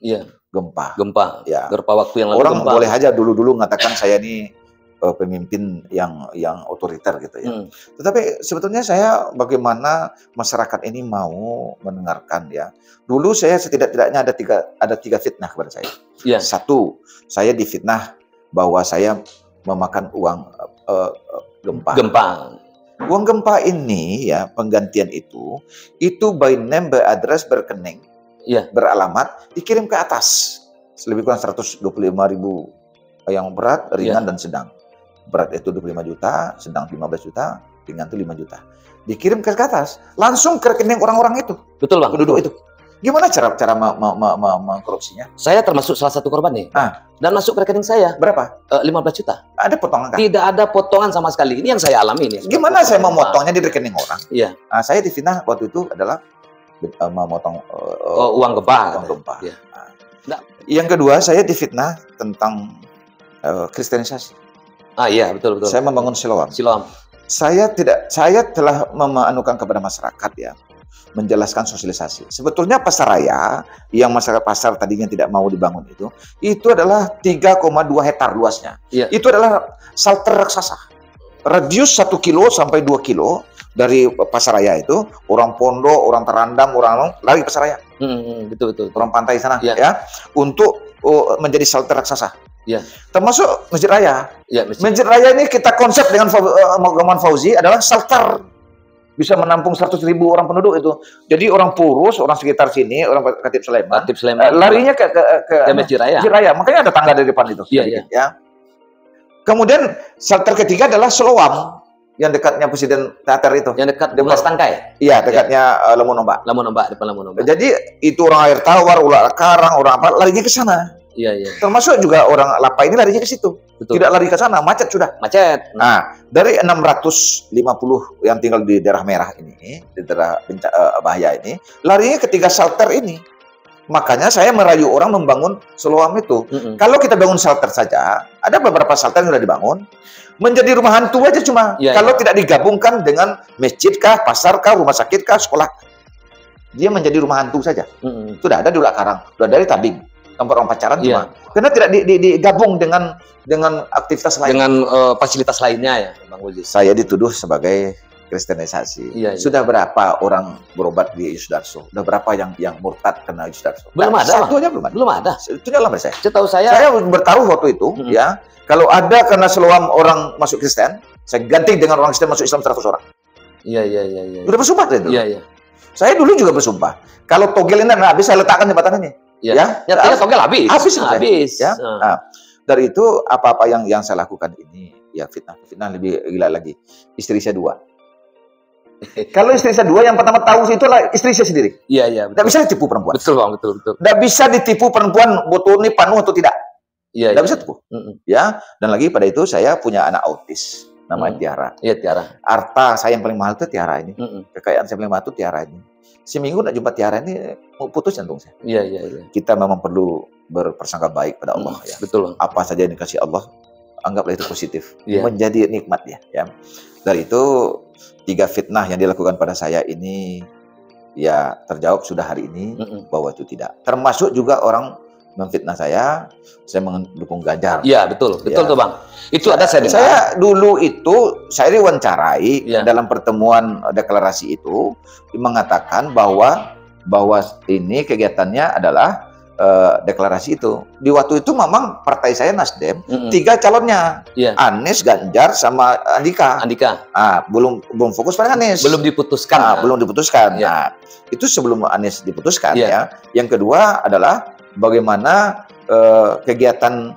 Iya. Gempa. Gempa. Ya. Beberapa waktu yang lalu Orang gempa. boleh aja dulu-dulu mengatakan saya ini pemimpin yang otoriter gitu ya. Tetapi sebetulnya saya bagaimana masyarakat ini mau mendengarkan ya. Dulu saya setidak-tidaknya ada tiga fitnah kepada saya. Iya. Satu, saya difitnah bahwa saya memakan uang gempa. Gempa. Uang gempa ini ya, penggantian itu by name, by address, berrekening, Iya. beralamat, dikirim ke atas. Lebih kurang 125.000 yang berat, ringan, dan sedang. Berat itu 25 juta, sedang 15 juta, ringan itu 5 juta. Dikirim ke atas, langsung ke rekening orang-orang itu. Betul, Bang. Penduduk itu. Gimana cara mengkorupsinya? Saya termasuk salah satu korban nih. Dan masuk ke rekening saya. Berapa? 15 juta. Ada potongan kan? Tidak ada potongan sama sekali. Ini yang saya alami nih. Gimana saya mau motongnya di rekening orang? Iya. Nah, saya difitnah waktu itu adalah memotong uang gempa. Uang gempa. Iya. Nah, yang kedua, saya difitnah tentang kristenisasi. Iya, betul. Saya membangun Siloam. Saya telah memanukan kepada masyarakat ya, menjelaskan sosialisasi. Sebetulnya pasar raya yang masyarakat pasar tadinya tidak mau dibangun itu adalah 3,2 hektar luasnya. Iya. Itu adalah shelter raksasa. Radius 1 kilo sampai 2 kilo dari pasar raya itu, orang pondok, orang terandam, orang lari ke pasar raya. Betul. Orang pantai sana ya, untuk menjadi shelter raksasa. Ya. Termasuk Masjid Raya. Ya, Masjid Raya ini kita konsep dengan Gamawan Fauzi adalah shelter. Bisa menampung 100.000 orang penduduk itu. Jadi orang Purus, orang sekitar sini, orang Khatib Sulaiman, larinya ke Masjid Raya. Masjid Raya. Makanya ada tangga dari depan itu. Iya. Ya. Kemudian shelter ketiga adalah Siloam, yang dekatnya Presiden Teater itu. Yang dekat Bungas Tangkai. Iya, dekatnya Lamun Ombak. Depan Lamun Ombak. Jadi itu orang air tawar, ular karang, orang apa larinya ke sana. Iya. Termasuk juga orang Lapa ini larinya ke situ. Betul. Tidak lari ke sana, macet sudah. Nah, dari 650 yang tinggal di daerah merah ini, di daerah bahaya ini, larinya ke 3 shelter ini. Makanya saya merayu orang membangun Siloam itu. Kalau kita bangun shelter saja, ada beberapa shelter yang sudah dibangun, menjadi rumah hantu aja cuma. Kalau tidak digabungkan dengan masjid kah, pasar kah, rumah sakit kah, sekolah, dia menjadi rumah hantu saja. Sudah ada di Ulak Karang, sudah dari Tabing, tempat orang pacaran cuma. Karena tidak digabung dengan aktivitas lain. Dengan fasilitas lainnya ya, Bang Willy. Saya dituduh sebagai kristenisasi. Sudah berapa orang berobat di Yusdarso? Sudah berapa yang murtad kena Yusdarso? Belum ada. Satu aja belum ada. Belum ada. Itu dalam saya. Setahu saya. Saya bertaruh waktu itu, ya. Kalau ada karena Siloam orang masuk Kristen, saya ganti dengan orang Kristen masuk Islam 100 orang. Iya. Udah bersumpah itu. Iya. Saya dulu juga bersumpah. Kalau togel ini habis, saya letakkan jembatan ini. Ya. Nyatanya togel habis. Habis. Ya. Nah, dari itu apa-apa yang saya lakukan ini, ya fitnah lebih gila lagi. Istri saya 2. Kalau istri saya 2, yang pertama tahu itu adalah istri saya sendiri. Iya. Tidak bisa ditipu perempuan. Betul, Bang. Betul. Tidak bisa ditipu perempuan, butuh ini panuh atau tidak. Iya. Tidak bisa tipu. Ya. Dan lagi pada itu saya punya anak autis, namanya Tiara. Iya, Tiara. Harta saya yang paling mahal itu Tiara ini. Kekayaan saya paling mahal itu Tiara ini. Seminggu nak jumpa Tiara ini mau putus jantung saya. Iya. Kita memang perlu berpersangka baik pada Allah. Ya. Betul. Apa saja yang dikasih Allah, anggaplah itu positif. Iya. Menjadi nikmat ya. Dari itu 3 fitnah yang dilakukan pada saya ini ya terjawab sudah hari ini bahwa itu tidak. Termasuk juga orang memfitnah saya mendukung Ganjar. Iya, betul tuh Bang. Itu ada saya dengar. Saya dulu itu saya diwawancarai dalam pertemuan deklarasi itu mengatakan bahwa ini kegiatannya adalah deklarasi itu. Di waktu itu memang partai saya Nasdem 3 calonnya. Anies, Ganjar sama Andika. Belum fokus pada Anies. Belum diputuskan. Belum diputuskan. Nah, itu sebelum Anies diputuskan ya. Yang kedua adalah bagaimana kegiatan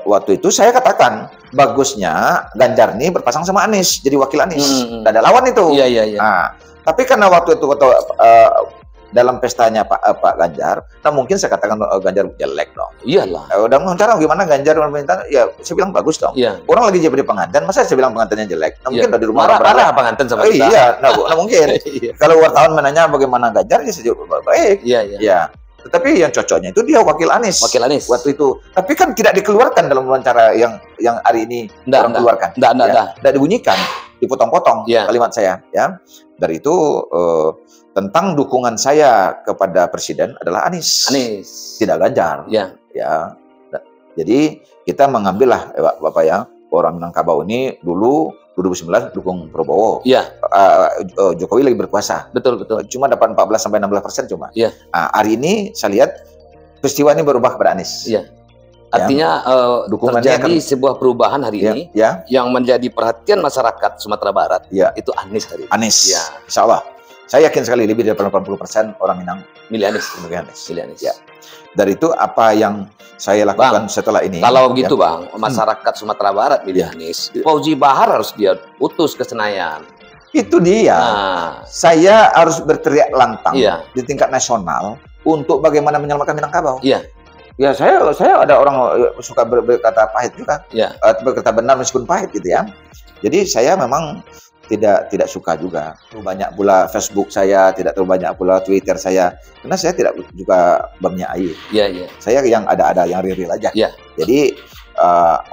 waktu itu saya katakan bagusnya Ganjar nih berpasang sama Anies jadi wakil Anies. Tidak ada lawan itu. Iya. Nah, tapi karena waktu itu dalam pestanya Pak Ganjar, nah mungkin saya katakan Ganjar jelek dong. Iyalah. Udah cara gimana Ganjar meminta, ya saya bilang bagus dong. Orang lagi jadi pengantin, masa saya bilang pengantinnya jelek? Nah, mungkin dari rumah marah pengantin sama kita. Iya, nah mungkin. Kalau wartawan menanya bagaimana Ganjar, ya sejauh baik. Iya. Tetapi yang cocoknya itu dia wakil Anies. Waktu itu. Tapi kan tidak dikeluarkan dalam wawancara yang hari ini orang keluarkan. Tidak dibunyikan. dipotong-potong kalimat saya ya. Dari itu tentang dukungan saya kepada presiden adalah Anies. Tidak Ganjar. Ya. Jadi kita mengambil lah Bapak ya, orang Minangkabau ini dulu 2019 dukung Prabowo. Jokowi lagi berkuasa. Betul. Cuma dapat 14-16% cuma. Hari ini saya lihat peristiwa ini berubah kepada Anies. Artinya terjadi sebuah perubahan hari ini yang menjadi perhatian masyarakat Sumatera Barat itu Anies hari ini. Anies. Insya Allah. Saya yakin sekali lebih dari 80% orang Minang milih Anies. Dari itu apa yang saya lakukan setelah ini. Kalau begitu Bang, masyarakat Sumatera Barat milih Anies. Fauzi Bahar harus dia putus ke Senayan. Itu dia. Saya harus berteriak lantang di tingkat nasional untuk bagaimana menyelamatkan Minangkabau. Ya saya ada orang suka berkata pahit juga, berkata benar meskipun pahit gitu ya. Jadi saya memang tidak suka juga. Terlalu banyak pula Facebook saya, tidak terlalu banyak pula Twitter saya, karena saya tidak juga berminyak air. Saya yang ada yang real aja. Jadi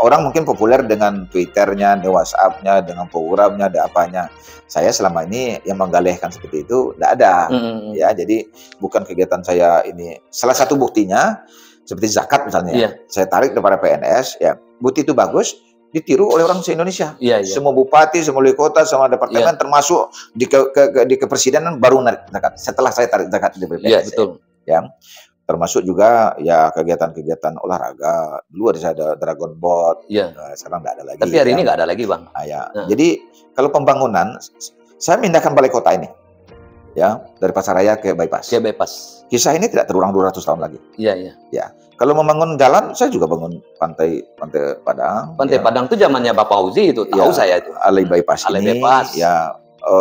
orang mungkin populer dengan Twitternya, dengan WhatsAppnya, dengan programnya, ada apanya. Saya selama ini yang menggalehkan seperti itu tidak ada. Ya, jadi bukan kegiatan saya ini. Salah satu buktinya seperti zakat misalnya, saya tarik kepada PNS, bukti itu bagus, ditiru oleh orang se-Indonesia. Semua bupati, semua wali kota, semua departemen, termasuk di kepresidenan baru narik zakat. Setelah saya tarik zakat di BPS. Termasuk juga ya kegiatan-kegiatan olahraga. Dulu ada Dragon Boat, sekarang tidak ada lagi. Tapi hari ini nggak ada lagi Bang. Jadi kalau pembangunan, saya memindahkan balai kota ini, dari Pasaraya ke Bypass. Kisah ini tidak terulang 200 tahun lagi. Kalau membangun jalan, saya juga bangun pantai Padang. Pantai Padang itu zamannya Bapak Fauzi itu, tahu saya itu. Alai Bypass ini.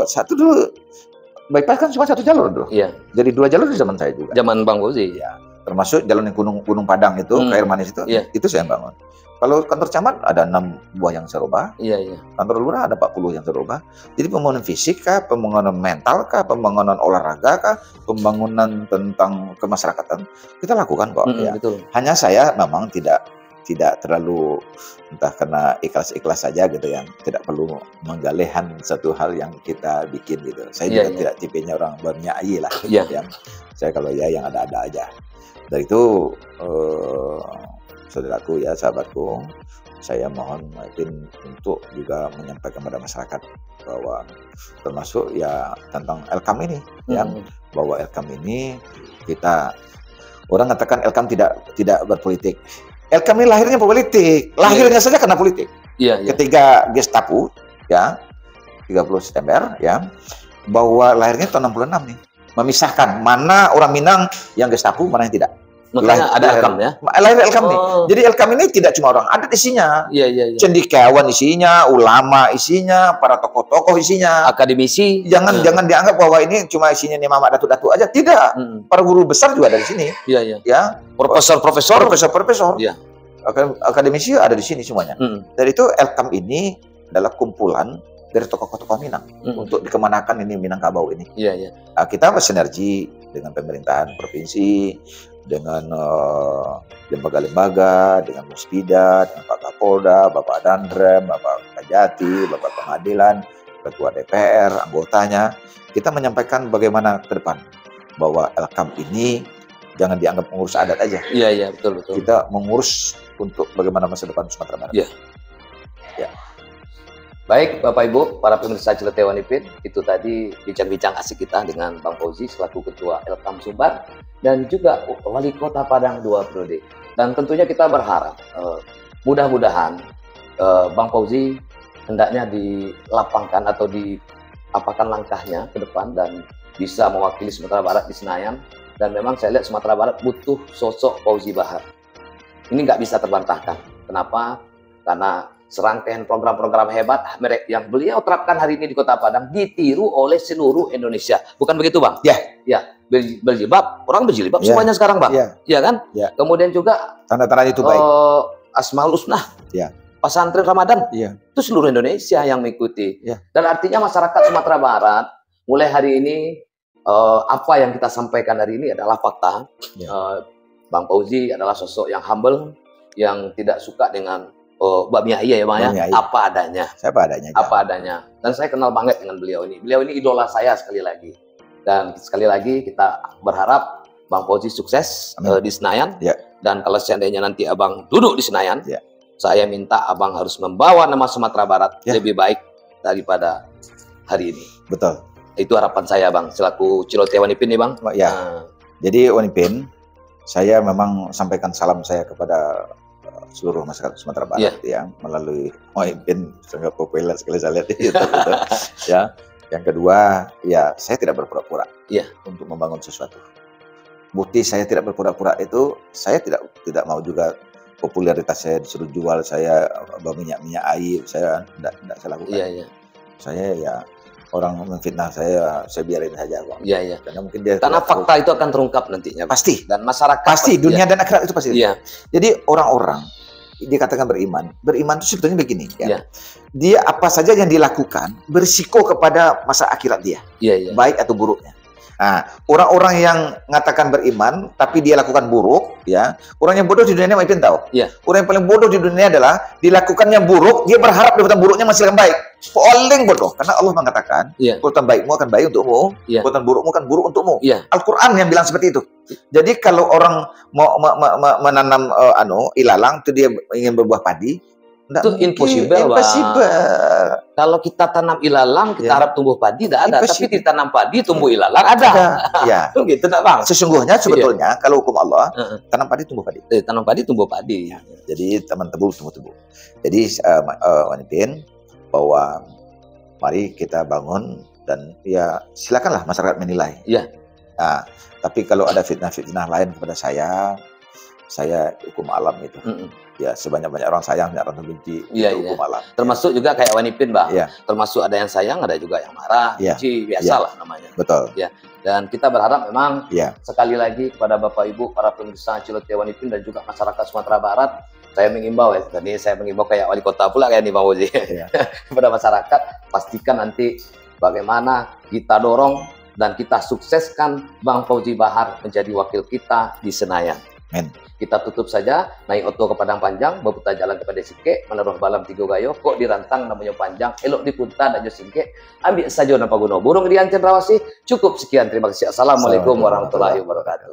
Satu dulu, Bypass kan cuma satu jalur dulu. Jadi 2 jalur di zaman saya juga. Zaman Bang Fauzi. Termasuk jalan yang Gunung Padang itu, Air Manis itu saya yang bangun. Kalau kantor camat ada 6 buah yang saya rubah. Kantor lurah ada 40 yang saya rubah. Jadi pembangunan fisik kah, pembangunan mental kah, pembangunan olahraga kah, pembangunan tentang kemasyarakatan kita lakukan kok. Betul. Hanya saya memang tidak terlalu entah karena ikhlas-ikhlas saja gitu ya. Tidak perlu menggalehan satu hal yang kita bikin gitu. Saya juga tidak tipenya orang bernyai lah. Saya kalau yang ada-ada aja. Dari itu saudaraku ya, sahabatku, saya mohon maafin untuk juga menyampaikan kepada masyarakat bahwa termasuk ya tentang Elkam ini, bahwa Elkam ini kita orang katakan Elkam tidak berpolitik. Elkam ini lahirnya politik, lahirnya saja karena politik. Ketika Gestapo 30 September bahwa lahirnya tahun 66 nih, memisahkan mana orang Minang yang Gestapo, mana yang tidak. Makanya ada Elkam lahir Elkam nih. Jadi Elkam ini tidak cuma orang adat isinya, cendekiawan isinya, ulama isinya, para tokoh-tokoh isinya, akademisi. Jangan dianggap bahwa ini cuma isinya nih Mama Datu-Datu aja, tidak. Para guru besar juga ada di sini. Profesor. Akademisi ada di sini semuanya. Dari itu Elkam ini adalah kumpulan dari tokoh-tokoh Minang untuk dikemanakan ini Minangkabau ini. Kita bersinergi dengan pemerintahan provinsi, dengan lembaga-lembaga, dengan Muspida, dengan Pak Kapolda, Bapak Dandrem, Bapak Kajati, Bapak Pengadilan, Ketua DPR, anggotanya. Kita menyampaikan bagaimana ke depan bahwa Elkam ini jangan dianggap mengurus adat aja. Betul. Kita mengurus untuk bagaimana masa depan Sumatera Barat. Baik Bapak Ibu, para pemirsa Ciletewan Ipin, itu tadi bincang-bincang asik kita dengan Bang Fauzi selaku Ketua Elkam Sumbar dan juga Wali Kota Padang 2 periode. Dan tentunya kita berharap mudah-mudahan Bang Fauzi hendaknya dilapangkan atau diapakan langkahnya ke depan dan bisa mewakili Sumatera Barat di Senayan. Dan memang saya lihat Sumatera Barat butuh sosok Fauzi Bahar. Ini nggak bisa terbantahkan. Kenapa? Karena serangkaian program-program hebat yang beliau terapkan hari ini di Kota Padang ditiru oleh seluruh Indonesia. Bukan begitu, Bang? Berjilbab, orang berjilbab semuanya sekarang, Bang. Iya kan? Kemudian juga tanda-tanda itu baik. Asmaul Husna. Pesantren Ramadan. Itu seluruh Indonesia yang mengikuti. Dan artinya masyarakat Sumatera Barat mulai hari ini apa yang kita sampaikan hari ini adalah fakta. Bang Fauzi adalah sosok yang humble, yang tidak suka dengan Oh, Mbak Mia iya ya Bang ya. Mbak Mia, iya. Apa adanya. Saya apa adanya. Apa adanya. Dan saya kenal banget dengan beliau ini. Beliau ini idola saya sekali lagi. Dan sekali lagi kita berharap Bang Fauzi sukses di Senayan. Ya. Dan kalau seandainya nanti Abang duduk di Senayan, ya, saya minta Abang harus membawa nama Sumatera Barat lebih baik daripada hari ini. Betul. Itu harapan saya Bang, selaku Cilote Wanipin nih Bang. Ya. Jadi Wanipin, saya memang sampaikan salam saya kepada seluruh masyarakat Sumatera Barat yang melalui Wanipin, sangat populer sekali saya lihat itu. Ya. Yang kedua, ya saya tidak berpura-pura untuk membangun sesuatu. Bukti saya tidak berpura-pura itu, saya tidak mau juga popularitas saya disuruh jual, saya minyak air, saya tidak saya lakukan. Saya ya orang memfitnah saya biarin saja Bang. Karena mungkin dia karena fakta itu akan terungkap nantinya. Pasti. Dan masyarakat pasti dunia dan akhirat itu pasti. Jadi orang-orang dikatakan beriman itu sebetulnya begini ya. Dia apa saja yang dilakukan berisiko kepada masa akhirat dia. Baik atau buruknya. Nah, orang-orang yang mengatakan beriman tapi dia lakukan buruk, ya. Orang yang bodoh di dunia ini mungkin tahu. Orang yang paling bodoh di dunia adalah dilakukan yang buruk, dia berharap perbuatan buruknya masih akan baik. Paling bodoh, karena Allah mengatakan, perbuatan baikmu akan baik untukmu, perbuatan burukmu akan buruk untukmu. Al-Quran yang bilang seperti itu. Jadi kalau orang mau menanam ilalang itu dia ingin berbuah padi, itu impossible. Kalau kita tanam ilalang, kita harap tumbuh padi, tidak ada. Tapi ditanam padi, tumbuh ilalang, ada. Gitu, tak Bang? Sesungguhnya, sebetulnya, kalau hukum Allah, tanam padi, tumbuh padi. Tanam padi, tumbuh padi. Jadi, teman tebu, tumbuh tebu. Jadi, Wanipin, bahwa mari kita bangun, dan ya silakanlah masyarakat menilai. Nah, tapi kalau ada fitnah-fitnah lain kepada saya hukum alam itu. Ya, sebanyak-banyak orang sayang, banyak orang benci. Hukum alam. Termasuk juga kayak Wanipin, Bang. Termasuk ada yang sayang, ada juga yang marah. Benci, biasalah namanya. Betul. Dan kita berharap memang sekali lagi kepada Bapak Ibu, para pemirsa Cilote Wanipin dan juga masyarakat Sumatera Barat, saya mengimbau tadi saya mengimbau kayak wali kota pula kayak nih Bang Fauzi. Kepada masyarakat, pastikan nanti bagaimana kita dorong dan kita sukseskan Bang Fauzi Bahar menjadi wakil kita di Senayan. Kita tutup saja, naik oto ke Padang Panjang, berputar jalan kepada Sike, menaruh balam 3 gayo, kok dirantang namanya panjang, elok dipunta dan Sike, ambil saja napa guna burung diancen rawasi. Cukup sekian, terima kasih. Assalamualaikum warahmatullahi wabarakatuh.